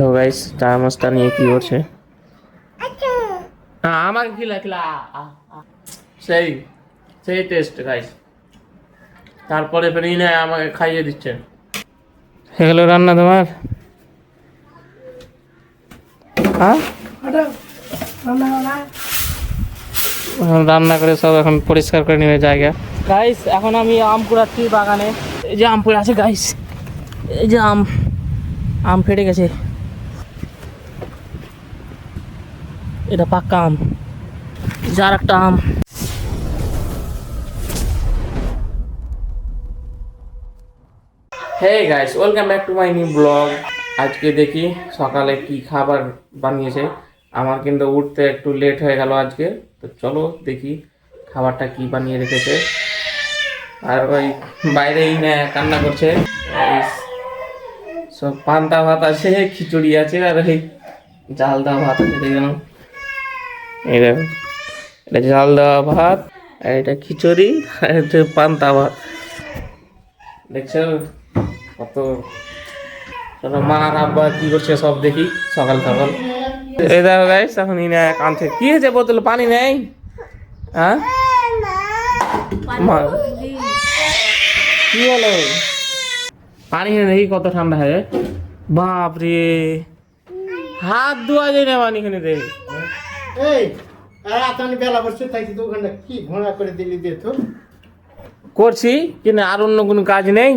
তো গাইস চামচটা নিয়ে কি করছে? আমাকে খিলা খিলা সেই সেই টেস্ট গাইস। তারপরে ফের না আমাকে খাইয়ে দিচ্ছে। হলো রান্না তোমার? হ্যাঁ, রান্না করে সব এখন পরিষ্কার করে নেবে জায়গা। গাইস এখন আমি আম কুড়াচ্ছি বাগানে। এই যে আম পড়ে আছে গাইস, এই যে আম ফেটে গেছে। এটা পাক্কা আম, যার একটা আম। Hey guys, welcome back to my new blog. আজকে দেখি সকালে কি খাবার বানিয়েছে। আমার কিন্তু উঠতে একটু লেট হয়ে গেল আজকে, তো চলো দেখি খাবারটা কি বানিয়ে রেখেছে। আর ওই বাইরেই না কান্না করছে। সব পান্তা ভাত আছে, খিচুড়ি আছে, আর এই জাল দেওয়া ভাত আছে। দেখুন এই দেখো, এটা জাল দেওয়া ভাত, আর এটা খিচুড়ি, আর এটা পান্তা ভাত। দেখছো কত মা আর আব্বা কি করছে সব দেখি সকাল সকাল। এই দেখো গাইস, এখন ইনা কাঁদছে। কি হয়েছে, বোতলে পানি নেই? হ্যাঁ কি হলো? পানি দেখি কত ঠান্ডা হয়। বাপ রে, হাত ধোয়া যায় না পানি খেলে দেখ। এই আর আতানি বেলা বসে থাকি তো ওখানে কি ঘোড়া করে দিলি দে তো করছি কিন্তু আর অন্য কোনো কাজ নেই।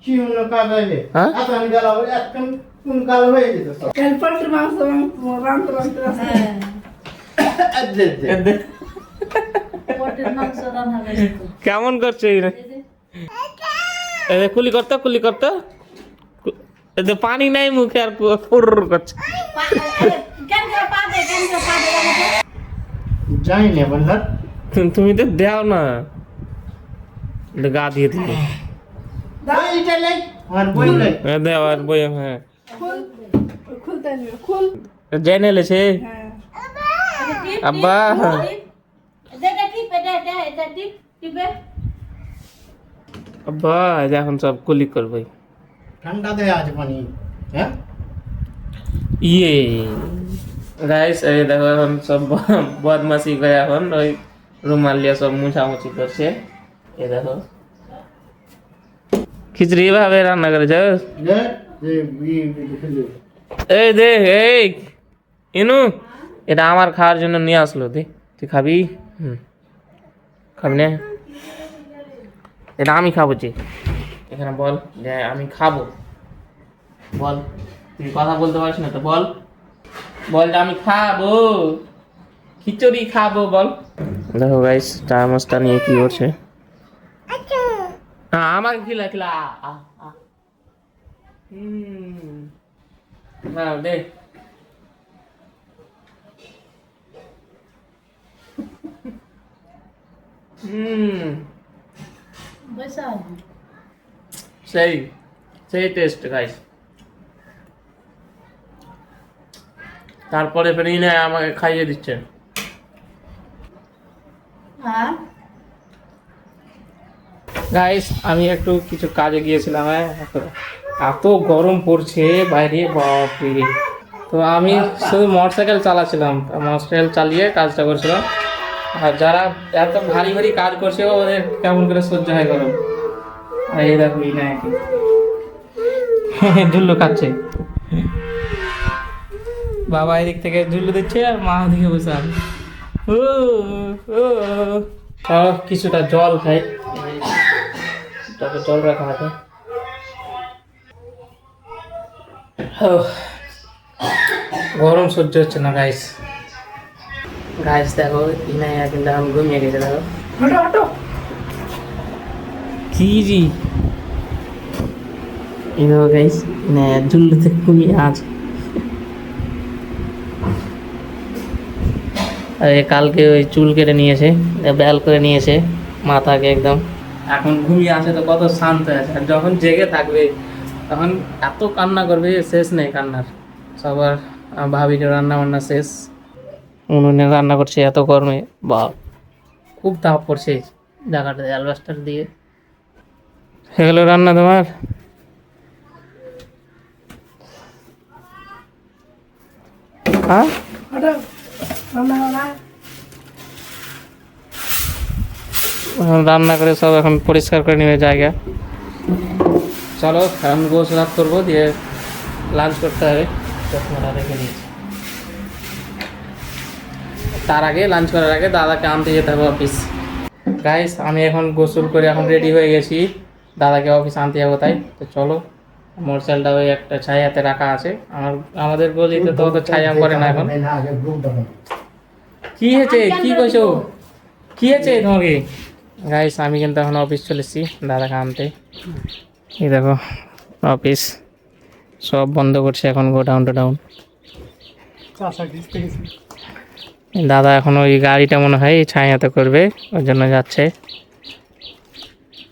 কি অন্য কাজ হইলে হ্যাঁ আতানি বেলা বসে এখন কোন কাল হয়ে যেত তো কালপাত্র মাংস রান্তে রান্তে কেমন করছে কুলি করতো কুলি করতো, পানি নাই মুখে আর ফুর করছে। যাই না বন্ধা তুমি তো দেও না, গা দিয়ে দিলে এইটা লাই আর বই লাই দেও আর বই। হ্যাঁ খুলতে নিও খুল। জেনে লেছে আব্বা। আব্বা এখন সব কুলি করবে। ঠান্ডা দেয় আজ পানি। হ্যাঁ ইয়ে গাইস, এই দেখো এখন সব বদমাসি করে এখন ওই রুমাল দিয়ে সব মুছামুছি করছে। এই দেখো খিচড়ি ভাবে রান্না করেছ। যে যে লিখে দে এই দে, এই ইনু, এটা আমার খাওয়ার জন্য নিয়ে আসলো। দে তুই খাবি? খাবি না? এটা আমি খাবো। যে এখানে বল যে আমি খাবো, বল। তুই কথা বলতে পারিস না তো বল, বল যে আমি খাবো, খিচুড়ি খাবো, বল। দেখো গাইস চামচটা নিয়ে কি করছে। আমাকে খিলা খিলা না দে। সেই সেই টেস্ট গাইস। তারপরে ফের না আমাকে খাইয়ে দিচ্ছে। গাইস আমি একটু কিছু কাজে গিয়েছিলাম। এত গরম পড়ছে বাইরে, বাপরে। তো আমি শুধু মোটরসাইকেল চালাচ্ছিলাম, মোটরসাইকেল চালিয়ে কাজটা করছিলাম। আর যারা এত ভারী ভারী কাজ করছে ওদের কেমন করে সহ্য হয় গরম। আর এই দেখো না ঝুল্লু খাচ্ছে, বাবা এদিক থেকে ঝুল্লু দিচ্ছে আর মা ওদিকে বসে আছে। কিছুটা জল খাই, জল রাখা আছে। গরম সহ্য হচ্ছে না গাইস। গাইস দেখো ইনায়া কিন্তু আমি ঘুমিয়ে গেছে। দেখো কি জি দেখো গাইস, ইনায়া ঝুল্লুতে ঘুমিয়ে আছে। আর কালকে ওই চুল কেটে নিয়েছে, ব্যাল করে নিয়েছে মাথাকে একদম। এখন ঘুমিয়ে আছে তো কত শান্ত আছে। আর যখন জেগে থাকবে তখন এত কান্না করবে, শেষ নেই কান্নার। সবার ভাবিকে রান্না বান্না শেষ, উনুনে রান্না করছে এত গরমে। বা খুব তাপ পড়ছে জায়গাটাতে অ্যালবাস্টার দিয়ে। হলো রান্না তোমার? হ্যাঁ হঠাৎ রান্না করা এখন রান্না করে সব এখন পরিষ্কার করে নেবে জায়গা। চলো এখন গোছ রাত করবো, দিয়ে লাঞ্চ করতে হবে। চশমাটা রেখে দিয়েছি। তার আগে লাঞ্চ করার আগে দাদাকে আনতে যেতে হবে অফিস। গাইস আমি এখন গোসল করে এখন রেডি হয়ে গেছি, দাদাকে অফিস আনতে যাবো। তাই তো চলো, মোটরসাইকেলটা ওই একটা ছায়াতে রাখা আছে। আমাদের গলিতে তো অত ছায়া করে না এখন। কি হয়েছে, কি কইছো, কি হয়েছে তোমাকে? গাইস আমি কিন্তু এখন অফিস চলেছি দাদাকে আনতে। এই দেখো অফিস সব বন্ধ করছে এখন, গোডাউন টোডাউন। দাদা এখন ওই গাড়িটা মনে হয় ছায়াতে করবে, ওই জন্য যাচ্ছে।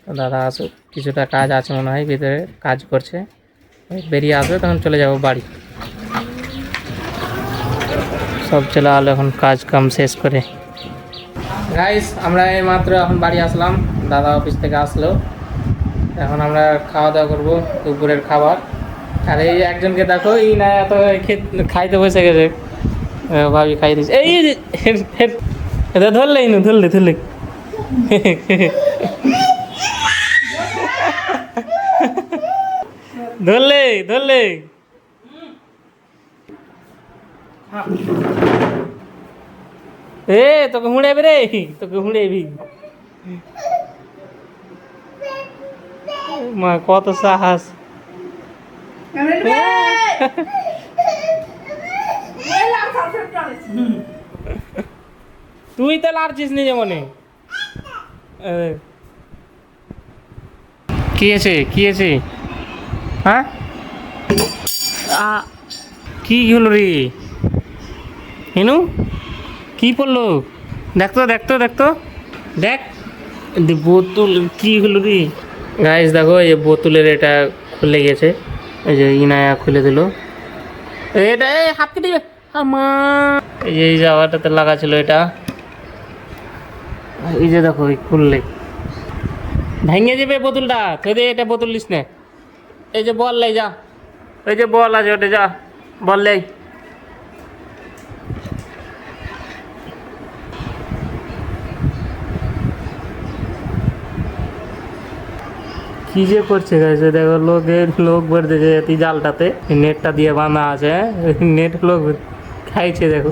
তো দাদা আসুক, কিছুটা কাজ আছে মনে হয়, ভিতরে কাজ করছে, বেরিয়ে আসবে তখন চলে যাব বাড়ি। সব চলে আলো এখন কাজ কাম শেষ করে। গাইস আমরা এই মাত্র এখন বাড়ি আসলাম, দাদা অফিস থেকে আসলো। এখন আমরা খাওয়া দাওয়া করবো দুপুরের খাবার। আর এই একজনকে দেখো, এই না এত খাইতে বসে গেছে, ভাবি খাই দিচ্ছে। এই এটা ধরলে ইনু ধরলে ধরলে ধরলে ধরলে এ তোকে হুঁড়াবি রে, তোকে হুঁড়াবি। মা কত সাহস! তুই তো লাড়ছিস নি যেমন। কি আছে, কি আছে? হ্যাঁ কি হলো রে হিনু, কি পড়লো? দেখতো দেখতো দেখতো দেখ, বোতল কি হলো রে? গাইস দেখো এই বোতলের এটা খুলে গেছে, এই যে ইনায়া খুলে দিল এটা। এই হাত কেটে দিবে আমার, এই জায়গাটাতে লাগা ছিল এটা। এই যে দেখো খুললে ভেঙে যাবে বোতলটা, তুই এটা বোতল নিস না। এই যে বল লাই যা, ওই যে বল আছে ওটা যা বল লাই। কি যে করছে গাইছে দেখো, লোক ভরতেছে এই জালটাতে, নেটটা দিয়ে বাঁধা আছে, নেট লোক খাইছে দেখো।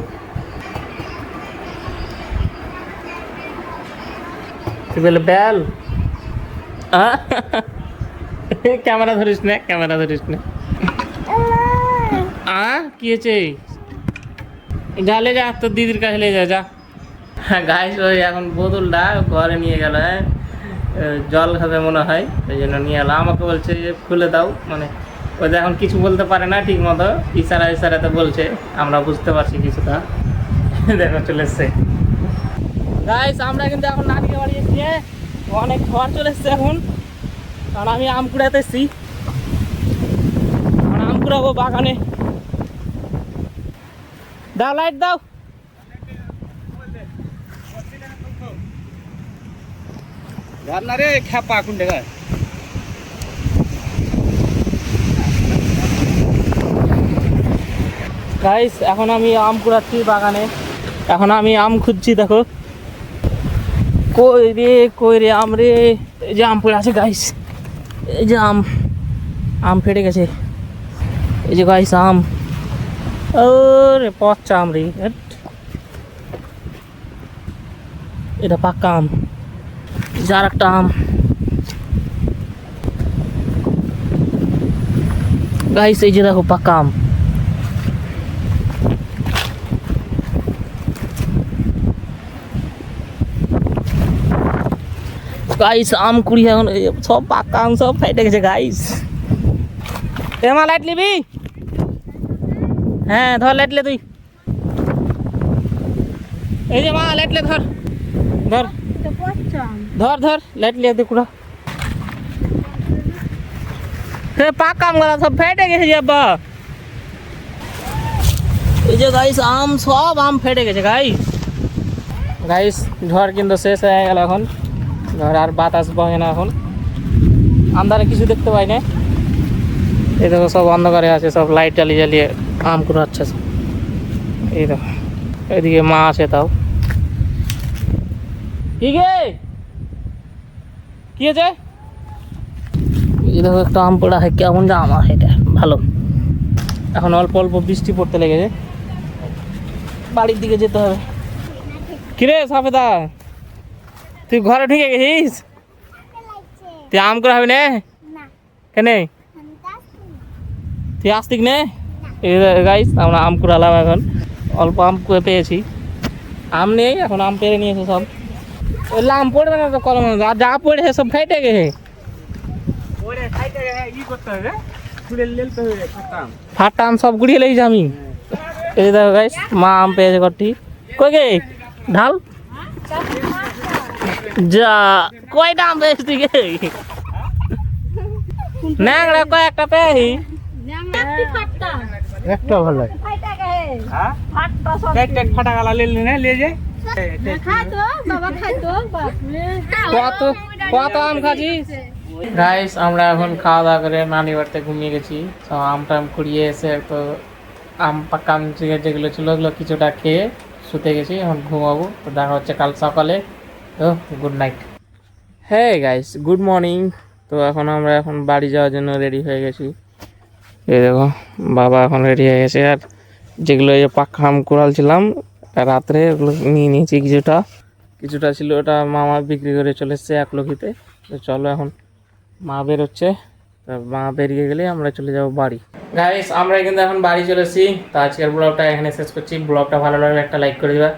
তুই বলে বেল ক্যামেরা ধরিস না, ক্যামেরা ধরিস না। কি হয়েছে? যা লে যা, তোর দিদির কাছে লে যা যা। হ্যাঁ গাইস ওই এখন বোতলটা ঘরে নিয়ে গেল, জল খাবে মনে হয়, ওই জন্য নিয়ে এলো। আমাকে বলছে যে খুলে দাও, মানে ওই এখন কিছু বলতে পারে না ঠিক মতো, ইশারা ইশারাতে বলছে, আমরা বুঝতে পারছি কিছুটা। দেখো চলে এসছে গাইস, আমরা কিন্তু এখন নানিকে বাড়ি এসেছি। অনেক ঘর চলে এসছে এখন, কারণ আমি আম কুড়াতে এসেছি। আম কুড়াবো বাগানে। দাও লাইট দাও। রে খ্যাপা কোন জায়গায়? গাইস এখন আমি আম কুড়াচ্ছি বাগানে, এখন আমি আম খুঁজছি। দেখো কই রে আম রে, এই যে আম পড়ে আছে গাইস, এই যে আম ফেটে গেছে, এই যে গাইস আম। ওরে পচা আম রে, এটা পাক্কা আম। যার একটা আম গাইস, এই যে দেখো পাক্কা আম। গাইস আম কুড়ি এখন সব পাক্কা আম সব ফেটে গেছে গাইস। মা লাইট নিবি? হ্যাঁ ধর লাইট লে তুই, এই যে মা লাইট লে, ধর ধর ধর ধর লাইট লে কুড়া। পাক্কা আম গুলা সব ফেটে গেছে যে আব্বা। এই যে গাইস আম, সব আম ফেটে গেছে গাইস। গাইস ঝড় কিন্তু শেষ হয়ে গেল এখন, ঝড় আর বাতাস বহে না এখন, আন্ধারে কিছু দেখতে পাই না। এই দেখো সব অন্ধকারে আছে, সব লাইট জ্বালিয়ে জ্বালিয়ে আম কুড়াচ্ছে। এই দেখো এদিকে মা আছে তাও কি গে কি আছে এই দেখো একটা আম পড়া হয় কেমন জাম আছে এটা ভালো এখন অল্প অল্প বৃষ্টি পড়তে লেগেছে বাড়ির দিকে যেতে হবে কিরে সাফেদা তুই ঘরে ঢুকে গেছিস তুই আম করে হবে না কেন তুই আসতিক নে গাইস আমরা আম কুড়ালাম এখন অল্প আম করে পেয়েছি আম নেই এখন আম পেরে নিয়েছে সব ওই আম পড়বে না তো কলম আর যা পড়েছে সব খাইতে গেছে ফাটা আম সব গুড়িয়ে লেগেছি আমি এই দেখো গাইস মা আম পেয়েছে কটি কই গে ঢাল যা কয়টা আম পেয়েছি তুই গে ন্যাংরা কয়েকটা পেয়েছি একটা ভালো লাগে ফাটা গালা লে যায় কত কত আম খাচ্ছিস গাইস আমরা এখন খাওয়া দাওয়া করে নানি বাড়িতে ঘুমিয়ে গেছি তো আম টাম কুড়িয়ে এসে তো আম পাকা আম যেগুলো ছিল ওগুলো কিছুটা খেয়ে শুতে গেছি এখন ঘুমাবো তো দেখা হচ্ছে কাল সকালে তো গুড নাইট হ্যাঁ গাইস গুড মর্নিং তো এখন আমরা এখন বাড়ি যাওয়ার জন্য রেডি হয়ে গেছি এই দেখো বাবা এখন রেডি হয়ে গেছে আর যেগুলো এই পাকা আম কুড়ালছিলাম রাত্রে ওগুলো নিয়ে নিয়েছি কিছুটা ছিল ওটা মামা বিক্রি করে চলে এসছে 1 লক্ষিতে তো চলো এখন মা বেরোচ্ছে তো মা বেরিয়ে গেলে আমরা চলে যাব বাড়ি গাইস আমরা কিন্তু এখন বাড়ি চলে এসেছি তো আজকের ব্লগটা এখানে শেষ করছি ব্লগটা ভালো লাগলে একটা লাইক করে দিবা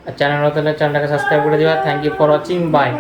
আর চ্যানেল হলে চ্যানেলটাকে সাবস্ক্রাইব করে দিবা thank you for watching by